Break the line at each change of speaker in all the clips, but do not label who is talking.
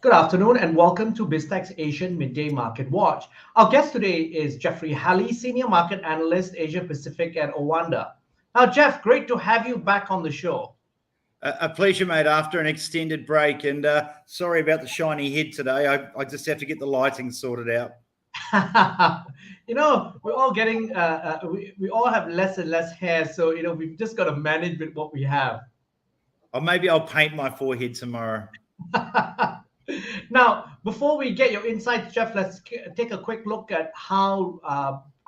Good afternoon and welcome to Biztech's Asian Midday Market Watch. Our guest today is Jeffrey Halley, Senior Market Analyst Asia Pacific at OANDA. Now, Jeff, great to have you back on the show.
A pleasure, mate, after an extended break. And sorry about the shiny head today. I just have to get the lighting sorted out.
We're all getting, we all have less and less hair. So, we've just got to manage with what we have.
Or maybe I'll paint my forehead tomorrow.
Now, before we get your insights, Jeff, let's take a quick look at how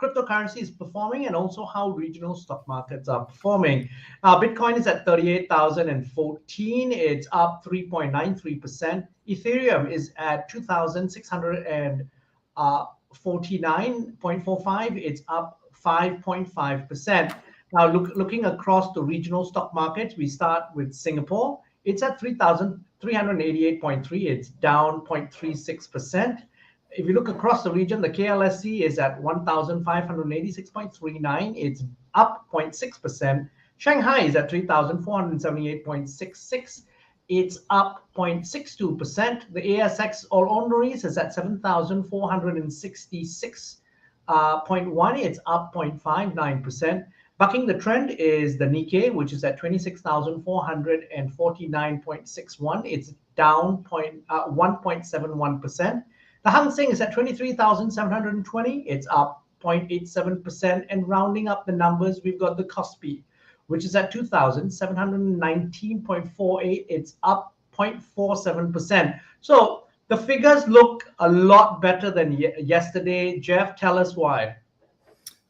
cryptocurrency is performing and also how regional stock markets are performing. Bitcoin is at 38,014. It's up 3.93%. Ethereum is at 2,649.45. It's up 5.5%. Now, looking across the regional stock markets, we start with Singapore. It's at 3,388.3. It's down 0.36%. If you look across the region, the KLSC is at 1,586.39. It's up 0.6%. Shanghai is at 3,478.66. It's up 0.62%. The ASX All Ordinaries is at 7,466.1. It's up 0.59%. Bucking the trend is the Nikkei, which is at 26,449.61. It's down 1.71%. The Hang Seng is at 23,720. It's up 0.87%. And rounding up the numbers, we've got the Kospi, which is at 2,719.48. It's up 0.47%. So the figures look a lot better than yesterday. Jeff, tell us why.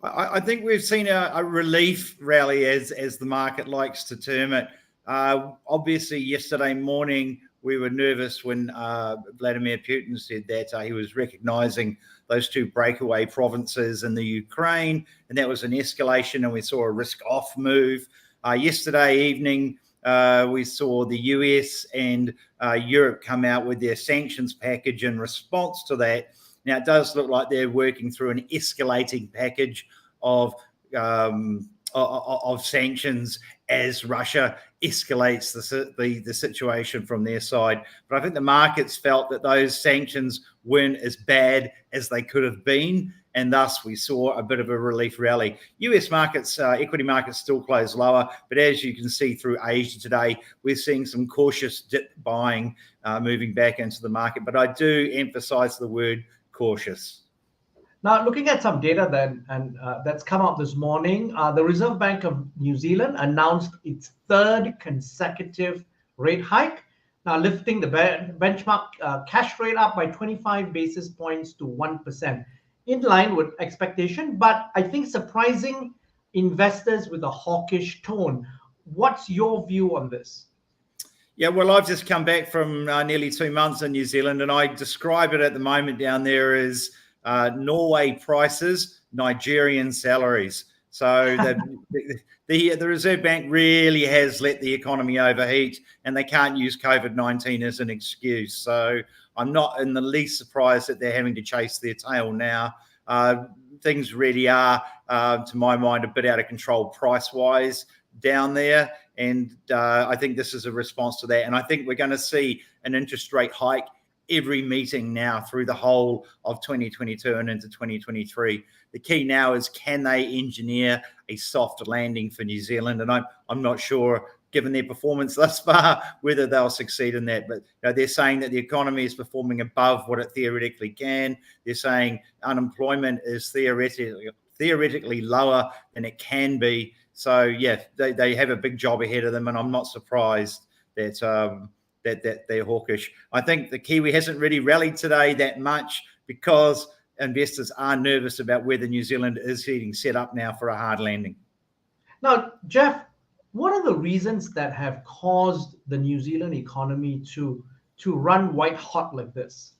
I think we've seen a relief rally, as the market likes to term it. Obviously, yesterday morning, we were nervous when Vladimir Putin said that he was recognizing those two breakaway provinces in the Ukraine, and that was an escalation, and we saw a risk-off move. Yesterday evening, we saw the US and Europe come out with their sanctions package in response to that. Now, it does look like they're working through an escalating package of sanctions as Russia escalates the situation from their side. But I think the markets felt that those sanctions weren't as bad as they could have been, and thus we saw a bit of a relief rally. US markets, equity markets still close lower, but as you can see through Asia today, we're seeing some cautious dip buying moving back into the market. But I do emphasize the word cautious.
Now, looking at some data that's come out this morning, the Reserve Bank of New Zealand announced its third consecutive rate hike, now lifting the benchmark cash rate up by 25 basis points to 1%, in line with expectation, but I think surprising investors with a hawkish tone. What's your view on this?
Yeah, well, I've just come back from nearly 2 months in New Zealand, and I describe it at the moment down there as Norway prices, Nigerian salaries. So the Reserve Bank really has let the economy overheat, and they can't use COVID-19 as an excuse. So I'm not in the least surprised that they're having to chase their tail now. Things really are, to my mind, a bit out of control price-wise down there. And I think this is a response to that. And I think we're going to see an interest rate hike every meeting now through the whole of 2022 and into 2023. The key now is, can they engineer a soft landing for New Zealand? And I'm not sure, given their performance thus far, whether they'll succeed in that. But they're saying that the economy is performing above what it theoretically can. They're saying unemployment is theoretically lower than it can be. So, yeah, they have a big job ahead of them, and I'm not surprised that that they're hawkish. I think the Kiwi hasn't really rallied today that much because investors are nervous about whether New Zealand is getting set up now for a hard landing.
Now, Jeff, what are the reasons that have caused the New Zealand economy to run white hot like this?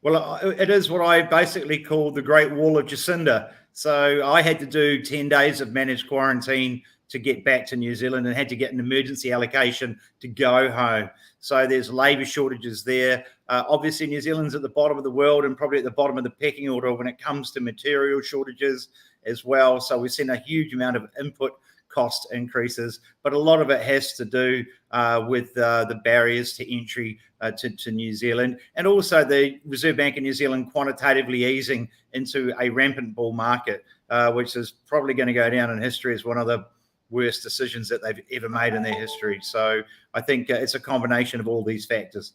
Well, it is what I basically call the Great Wall of Jacinda. So I had to do 10 days of managed quarantine to get back to New Zealand and had to get an emergency allocation to go home. So there's labour shortages there. Obviously, New Zealand's at the bottom of the world and probably at the bottom of the pecking order when it comes to material shortages as well. So we've seen a huge amount of input cost increases, but a lot of it has to do with the barriers to entry to New Zealand, and also the Reserve Bank of New Zealand quantitatively easing into a rampant bull market, which is probably going to go down in history as one of the worst decisions that they've ever made in their history. So I think it's a combination of all these factors.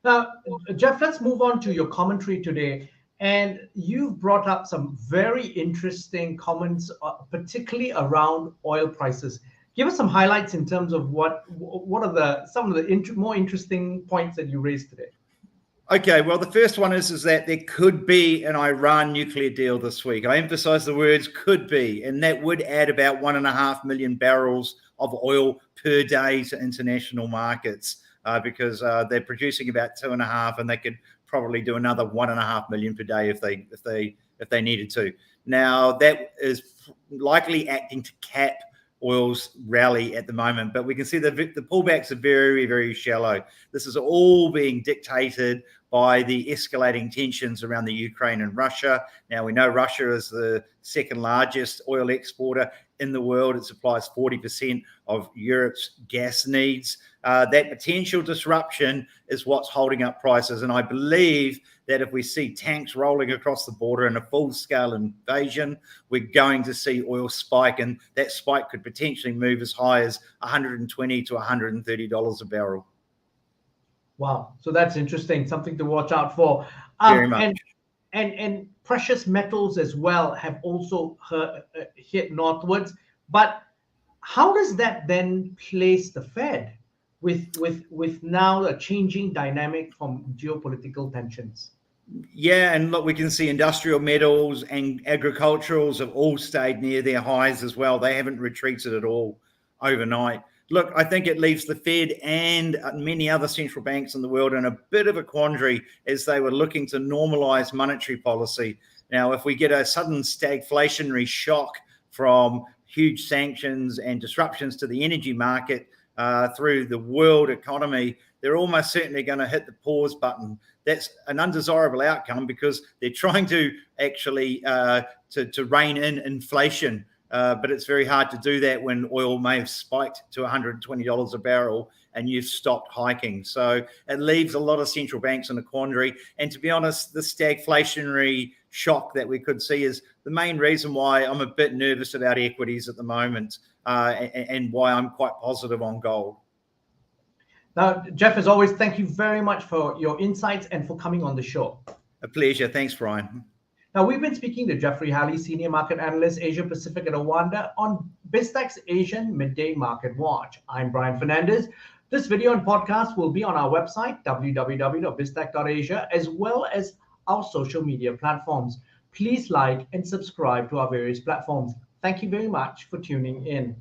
Now, Jeff, let's move on to your commentary today. And you've brought up some very interesting comments, particularly around oil prices. Give us some highlights in terms of what are some of the more interesting points that you raised today.
Okay, well, the first one is that there could be an Iran nuclear deal this week. I emphasize the words could be, and that would add about 1.5 million barrels of oil per day to international markets because they're producing about 2.5, and they could probably do another 1.5 million per day if they needed to. Now, that is likely acting to cap oil's rally at the moment, but we can see the pullbacks are very, very shallow. This is all being dictated by the escalating tensions around the Ukraine and Russia. Now, we know Russia is the second largest oil exporter in the world. It supplies 40% of Europe's gas needs. That potential disruption is what's holding up prices. And I believe that if we see tanks rolling across the border in a full-scale invasion, we're going to see oil spike, and that spike could potentially move as high as $120 to $130 a barrel.
Wow, so that's interesting, something to watch out for.
Very much.
And precious metals as well have also hit northwards. But how does that then place the Fed with now a changing dynamic from geopolitical tensions?
Yeah, and look, we can see industrial metals and agriculturals have all stayed near their highs as well. They haven't retreated at all overnight. Look, I think it leaves the Fed and many other central banks in the world in a bit of a quandary as they were looking to normalize monetary policy. Now, if we get a sudden stagflationary shock from huge sanctions and disruptions to the energy market through the world economy, they're almost certainly going to hit the pause button. That's an undesirable outcome because they're trying to actually to rein in inflation. But it's very hard to do that when oil may have spiked to $120 a barrel and you've stopped hiking. So it leaves a lot of central banks in a quandary. And to be honest, the stagflationary shock that we could see is the main reason why I'm a bit nervous about equities at the moment and why I'm quite positive on gold.
Now, Jeff, as always, thank you very much for your insights and for coming on the show.
A pleasure. Thanks, Brian.
Now, we've been speaking to Jeffrey Halley, Senior Market Analyst Asia Pacific at OANDA on Biztech's Asian Midday Market Watch. I'm Brian Fernandez. This video and podcast will be on our website, www.biztech.asia, as well as our social media platforms. Please like and subscribe to our various platforms. Thank you very much for tuning in.